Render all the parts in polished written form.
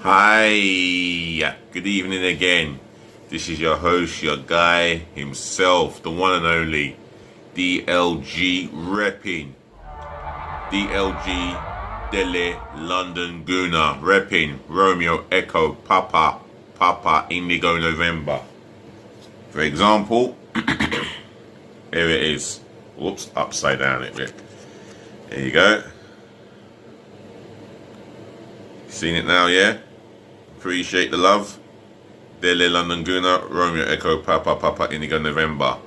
Hi, good evening again. This is your host, your guy himself, the one and only DLG REPPIN. DLG Delhi London Guna REPPIN Romeo Echo Papa Indigo November. For example, here it is. Whoops, upside down it bit. There you go. Seen it now, yeah? Appreciate the love. Delhi London Guna Romeo Echo Papa Indigo November.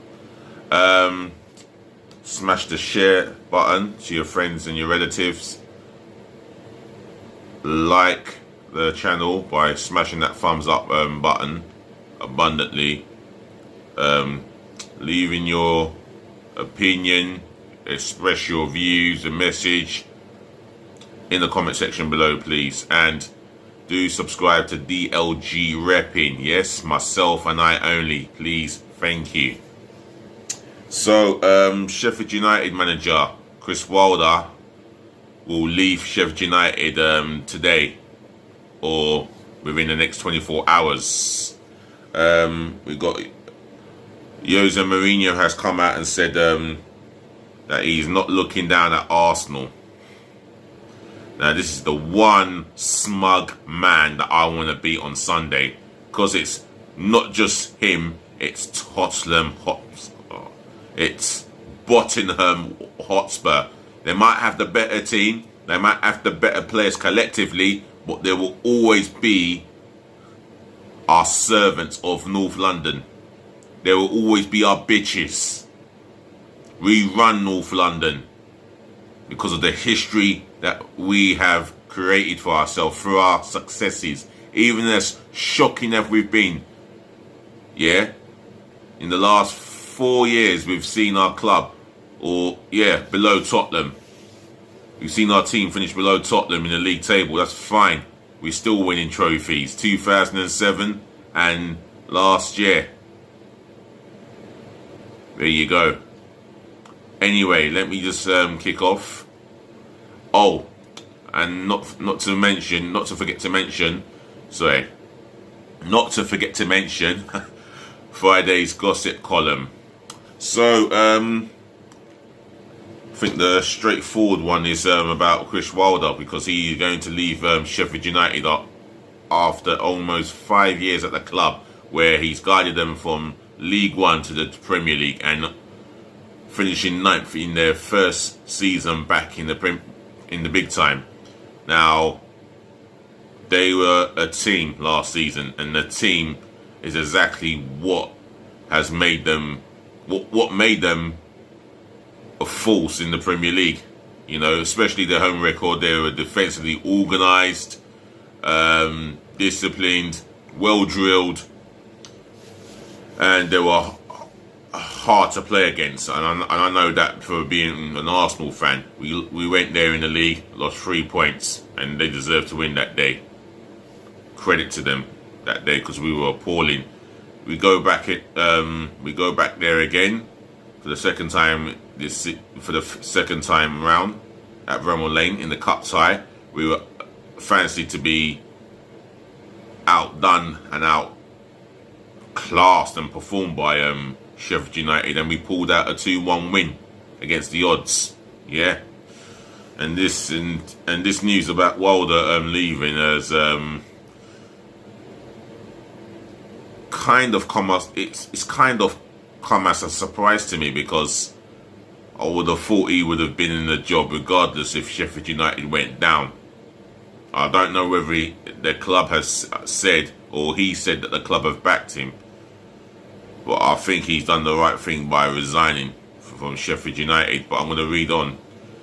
Smash the share button to your friends and your relatives. Like the channel by smashing that thumbs up button abundantly. Leaving your opinion, express your views and message in the comment section below, please. And do subscribe to DLG REPPIN. Yes, myself and I only. Please, thank you. So, Sheffield United manager Chris Wilder will leave Sheffield United today or within the next 24 hours. We've got Jose Mourinho has come out and said that he's not looking down at Arsenal. Now, this is the one smug man that I want to beat on Sunday, because it's not just him, it's Tottenham Hotspur. It's Tottenham Hotspur. They might have the better team, they might have the better players collectively, but there will always be our servants of North London. There will always be our bitches. We run North London because of the history that we have created for ourselves through our successes. Even as shocking as we've been, yeah, in the last 4 years we've seen our club, below Tottenham. We've seen our team finish below Tottenham in the league table. That's fine. We're still winning trophies. 2007 and last year. There you go. Anyway, let me just kick off. Oh, and not to forget to mention Friday's gossip column. So, I think the straightforward one is about Chris Wilder, because he's going to leave Sheffield United after almost 5 years at the club, where he's guided them from League One to the Premier League and finishing 9th in their first season back in the big time. Now, they were a team last season, and the team is exactly what has made them what made them a force in the Premier League. You know, especially their home record. They were defensively organised, disciplined, well drilled, and they were hard to play against. And I know that for being an Arsenal fan. We went there in the league, lost 3 points, and they deserved to win that day. Credit to them that day, because we were appalling. We go back there again for the second time round at Bramall Lane in the cup tie. We were fancied to be outdone and outclassed and performed by Sheffield United, and we pulled out a 2-1 win against the odds. Yeah, and this news about Wilder leaving has kind of come as a surprise to me, because I would have thought he would have been in the job regardless if Sheffield United went down. I don't know whether the club has said, or he said that the club have backed him, but I think he's done the right thing by resigning from Sheffield United. But I'm going to read on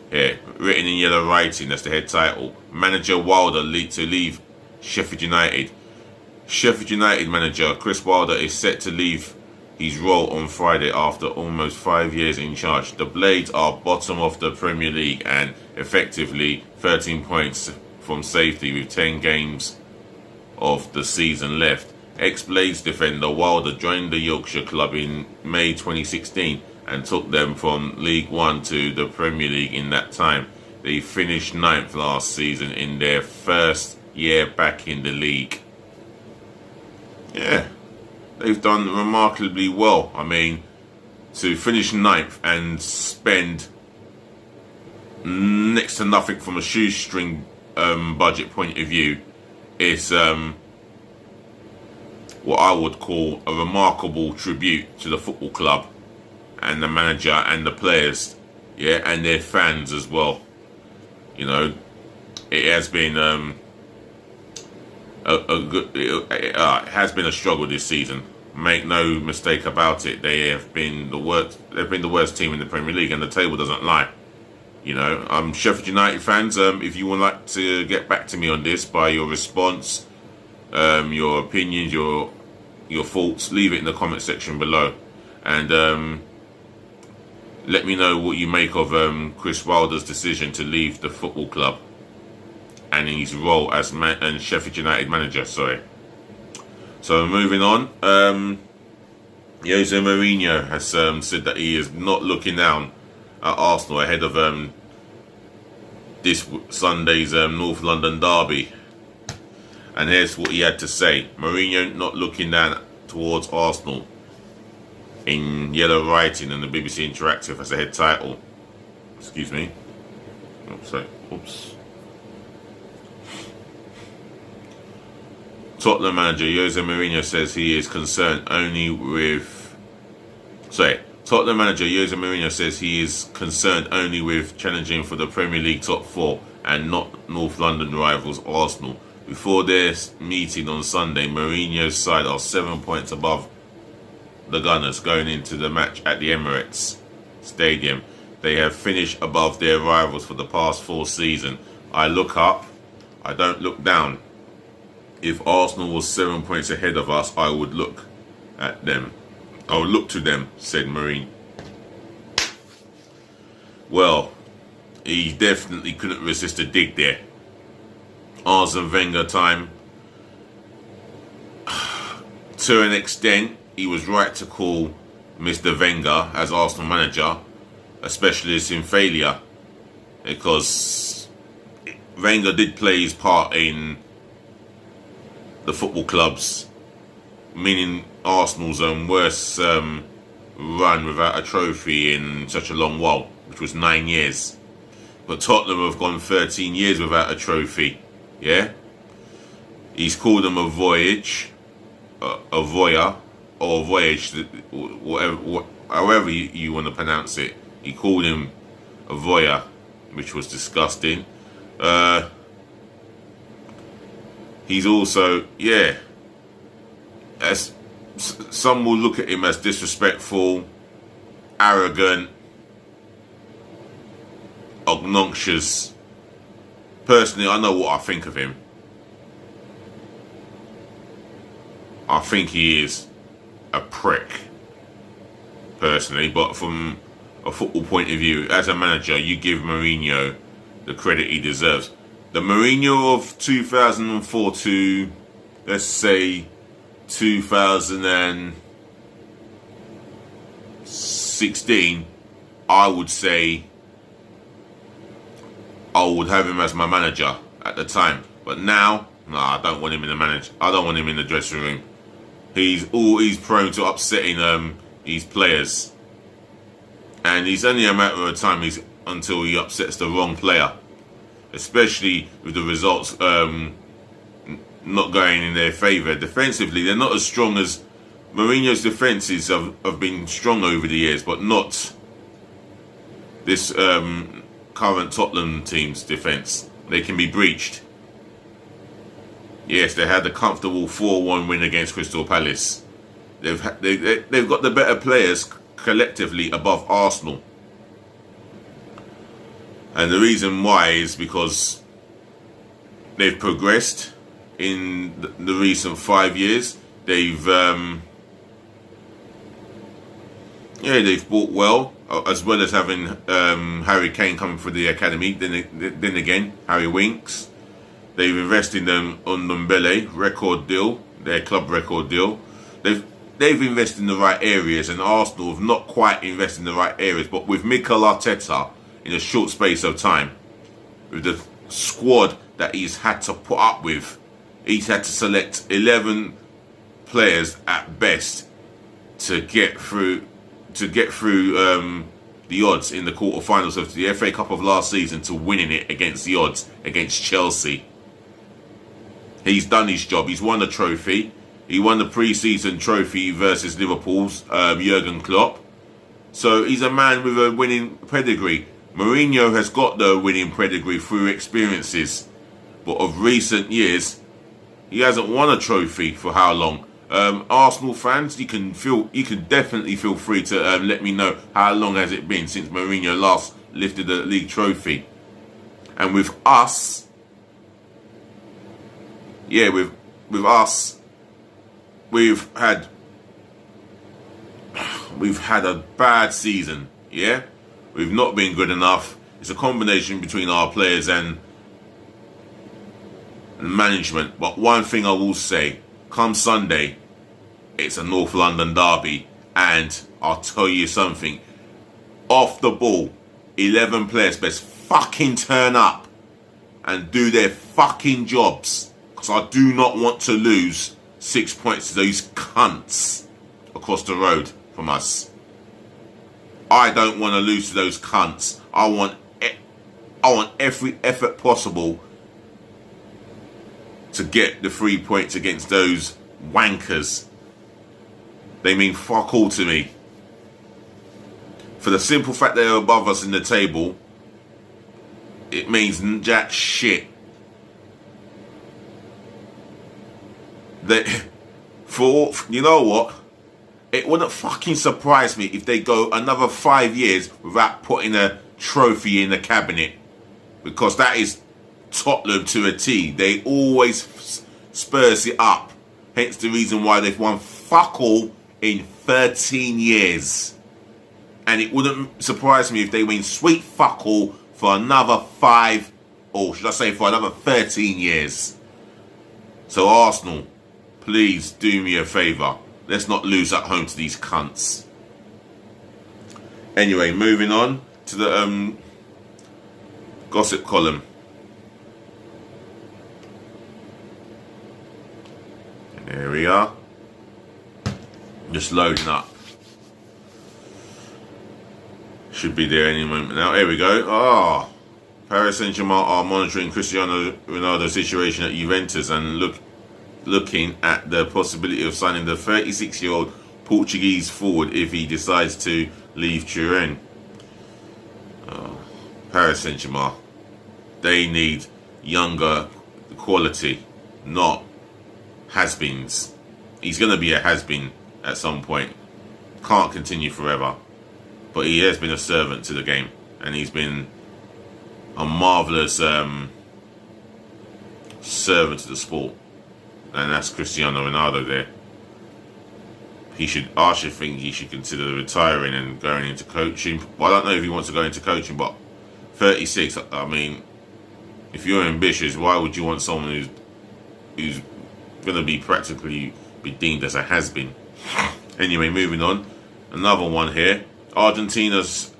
here. Written in yellow writing, that's the head title. Manager Wilder to leave Sheffield United. Sheffield United manager Chris Wilder is set to leave his role on Friday after almost 5 years in charge. The Blades are bottom of the Premier League and effectively 13 points from safety with 10 games of the season left. Ex-Blades defender Wilder joined the Yorkshire club in May 2016 and took them from League One to the Premier League in that time. They finished 9th last season in their first year back in the league. Yeah, they've done remarkably well. I mean, to finish ninth and spend next to nothing from a shoestring budget point of view is what I would call a remarkable tribute to the football club and the manager and the players, yeah, and their fans as well. You know, it has been it has been a struggle this season. Make no mistake about it. They have been the worst. They've been the worst team in the Premier League, and the table doesn't lie. You know, Sheffield United fans, if you would like to get back to me on this by your response, your opinions, your thoughts, leave it in the comment section below, and let me know what you make of Chris Wilder's decision to leave the football club and his role as Sheffield United manager. Sorry. So moving on, Jose Mourinho has said that he is not looking down at Arsenal ahead of this Sunday's North London derby. And here's what he had to say. Mourinho not looking down towards Arsenal, in yellow writing on the BBC Interactive as a head title. Excuse me. Oops, sorry. Oops. Tottenham manager Jose Mourinho says he is concerned only with... Tottenham manager Jose Mourinho says he is concerned only with challenging for the Premier League top four and not North London rivals Arsenal. Before their meeting on Sunday, Mourinho's side are 7 points above the Gunners going into the match at the Emirates Stadium. They have finished above their rivals for the past 4 seasons. I look up, I don't look down. If Arsenal was 7 points ahead of us, I would look at them. I would look to them, said Mourinho. Well, he definitely couldn't resist a dig there. Arsene Wenger time. To an extent, he was right to call Mr. Wenger as Arsenal manager a specialist in failure, because Wenger did play his part in the football club's, meaning Arsenal's worst run without a trophy in such a long while, which was 9 years. But Tottenham have gone 13 years without a trophy. Yeah, he's called them a voyage, a voyeur, or a voyage, whatever, however you want to pronounce it. He called him a voyeur, which was disgusting. He's also, yeah, as some will look at him as disrespectful, arrogant, obnoxious. Personally, I know what I think of him. I think he is a prick, personally, but from a football point of view, as a manager, you give Mourinho the credit he deserves. The Mourinho of 2004 to, let's say, 2016, I would say I would have him as my manager at the time. But now, no, I don't want him in the manager. I don't want him in the dressing room. He's always prone to upsetting his players, and it's only a matter of time until he upsets the wrong player, especially with the results not going in their favour. Defensively, they're not as strong as Mourinho's defences have been strong over the years, but not this current Tottenham team's defence. They can be breached. Yes, they had a comfortable 4-1 win against Crystal Palace. They've got the better players collectively above Arsenal. And the reason why is because they've progressed in the recent 5 years. They've bought well, as well as having Harry Kane coming through the academy. Then again, Harry Winks. They've invested on Ndombele, record deal, their club record deal. They've invested in the right areas, and Arsenal have not quite invested in the right areas. But with Mikel Arteta, in a short space of time, with the squad that he's had to put up with. He's had to select 11 players at best to get through the odds in the quarterfinals of the FA Cup of last season to winning it against the odds against Chelsea. He's done his job. He's won the trophy. He won the pre-season trophy versus Liverpool's Jurgen Klopp. So he's a man with a winning pedigree. Mourinho has got the winning pedigree through experiences, but of recent years, he hasn't won a trophy for how long? Arsenal fans, you can definitely feel free to let me know how long has it been since Mourinho last lifted the league trophy. And with us, with us, we've had a bad season. Yeah, we've not been good enough. It's a combination between our players and management. But one thing I will say, come Sunday, it's a North London derby, and I'll tell you something. Off the ball, 11 players best fucking turn up and do their fucking jobs, because I do not want to lose 6 points to those cunts across the road from us. I don't want to lose to those cunts. I want every effort possible to get the 3 points against those wankers. They mean fuck all to me. For the simple fact they're above us in the table, it means jack shit. You know what? It wouldn't fucking surprise me if they go another 5 years without putting a trophy in the cabinet, because that is Tottenham to a T. They always spurs it up. Hence the reason why they've won fuck all in 13 years. And it wouldn't surprise me if they win sweet fuck all for another 5, or should I say for another 13 years. So Arsenal, please do me a favour. Let's not lose at home to these cunts. Anyway, moving on to the gossip column. There we are. Just loading up. Should be there any moment now. Here we go. Paris Saint-Germain are monitoring Cristiano Ronaldo's situation at Juventus and looking at the possibility of signing the 36-year-old Portuguese forward if he decides to leave Turin. Paris Saint-Germain. They need younger quality, not has-beens. He's going to be a has-been at some point. Can't continue forever. But he has been a servant to the game, and he's been a marvellous servant to the sport. And that's Cristiano Ronaldo there. I should think he should consider retiring and going into coaching. Well, I don't know if he wants to go into coaching, but 36, I mean, if you're ambitious, why would you want someone who's going to be practically be deemed as a has-been? Anyway, moving on. Another one here. Argentina's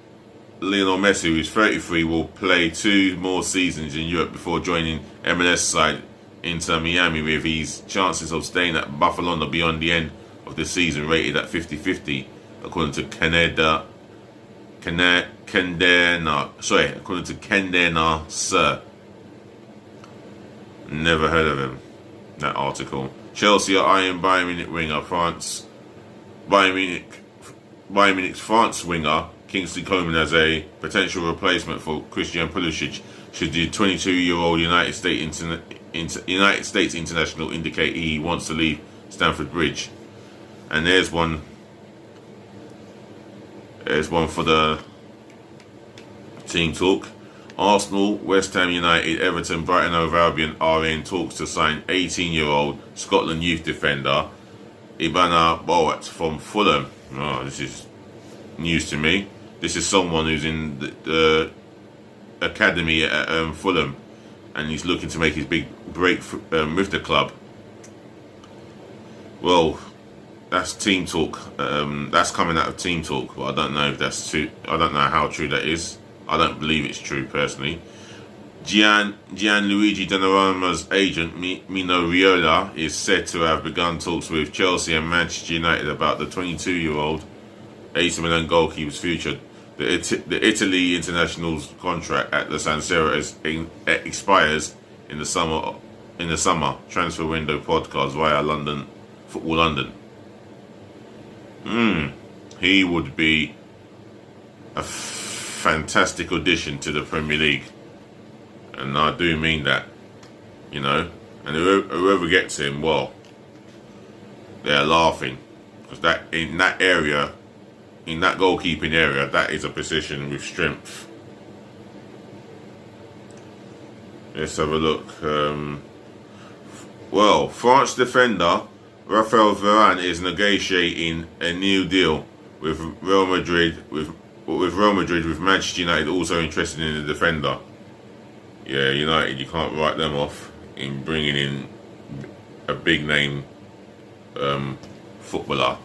Lionel Messi, who's 33, will play 2 more seasons in Europe before joining MLS side Inter Miami, with his chances of staying at Barcelona beyond the end of the season rated at 50-50, according to Kendena Sir. Never heard of him. That article. Chelsea are eyeing Bayern Munich winger Bayern Munich's France winger Kingsley Coman as a potential replacement for Christian Pulisic, should the 22-year-old United States international indicate he wants to leave Stamford Bridge. And there's one for the team talk. Arsenal, West Ham United, Everton, Brighton Hove Albion are in talks to sign 18-year-old Scotland youth defender Ibana Boat from Fulham. Oh, this is news to me. This is someone who's in the academy at Fulham, and he's looking to make his big break with the club. Well, that's team talk. That's coming out of team talk, but I don't know if that's true. I don't know how true that is. I don't believe it's true personally. Gianluigi Donnarumma's agent, Mino Raiola, is said to have begun talks with Chelsea and Manchester United about the 22-year-old AC Milan goalkeeper's future. The Italy international's contract at the San Siro expires in the summer. Transfer window podcast via Football London. He would be a fantastic addition to the Premier League. And I do mean that, you know. And whoever gets him, well, they're laughing. Because in that area, in that goalkeeping area, that is a position with strength. Let's have a look. Well, France defender Raphael Varane is negotiating a new deal with Real Madrid, with Manchester United also interested in the defender. Yeah, United, you can't write them off in bringing in a big name footballer,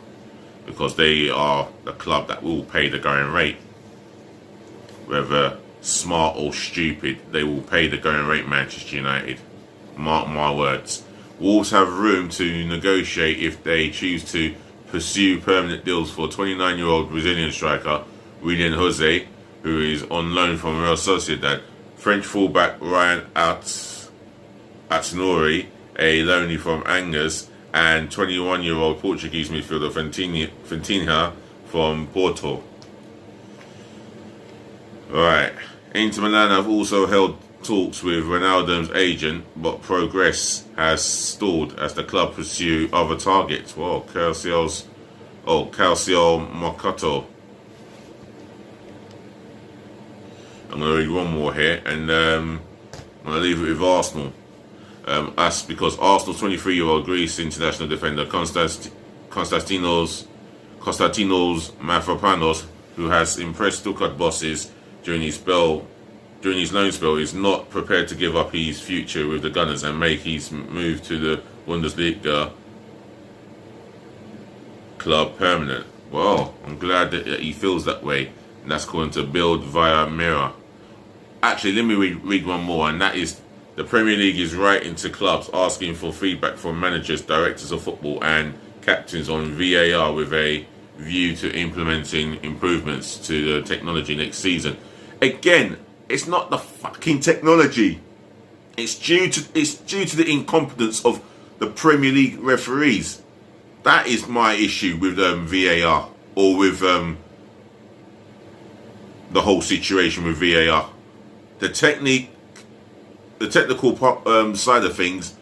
because they are the club that will pay the going rate. Whether smart or stupid, they will pay the going rate, Manchester United. Mark my words. Wolves have room to negotiate if they choose to pursue permanent deals for 29-year-old Brazilian striker Willian Jose, who is on loan from Real Sociedad. French fullback Ryan Atsnori, a loanee from Angers, and 21-year-old Portuguese midfielder Fentinha from Porto. Right. Inter Milan have also held talks with Ronaldo's agent, but progress has stalled as the club pursue other targets. Well, Calcio Mercato. I'm going to read one more here, and I'm going to leave it with Arsenal. Because Arsenal's 23-year-old Greece international defender Konstantinos Mavropanos, who has impressed Stuttgart bosses during his loan spell, is not prepared to give up his future with the Gunners and make his move to the Bundesliga club permanent. Well, I'm glad that he feels that way, and that's going to build via Mirror. Actually, let me read one more, and that is: the Premier League is writing to clubs asking for feedback from managers, directors of football and captains on VAR with a view to implementing improvements to the technology next season. Again, it's not the fucking technology. It's due to the incompetence of the Premier League referees. That is my issue with VAR, or with the whole situation with VAR. The technical side of things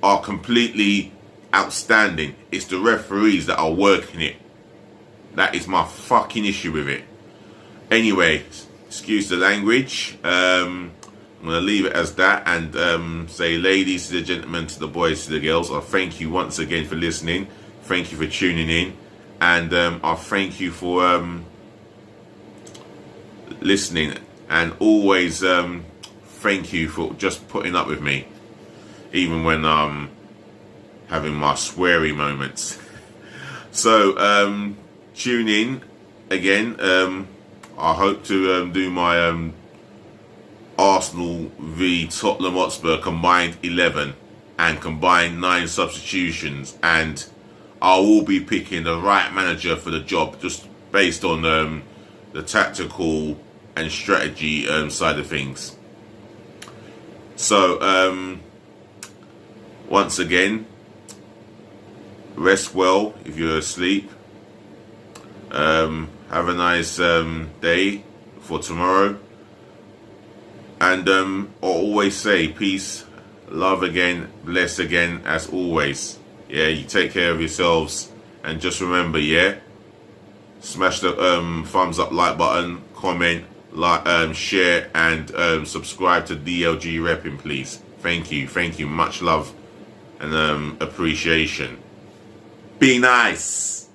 are completely outstanding. It's the referees that are working it. That is my fucking issue with it. Anyway, excuse the language. I'm going to leave it as that and say, ladies to the gentlemen, to the boys to the girls, I thank you once again for listening. Thank you for tuning in. And I thank you for listening. And always thank you for just putting up with me, even when I'm having my sweary moments. So tune in again. I hope to do my Arsenal v Tottenham Hotspur combined 11 and combined 9 substitutions, and I will be picking the right manager for the job, just based on the tactical and strategy side of things. So once again, rest well if you're asleep. Have a nice day for tomorrow, and I'll always say peace, love again, bless again, as always. Yeah, you take care of yourselves, and just remember, yeah, smash the thumbs up, like button, comment, like, share, and subscribe to DLG REPPIN, please. Thank you, much love and appreciation. Be nice.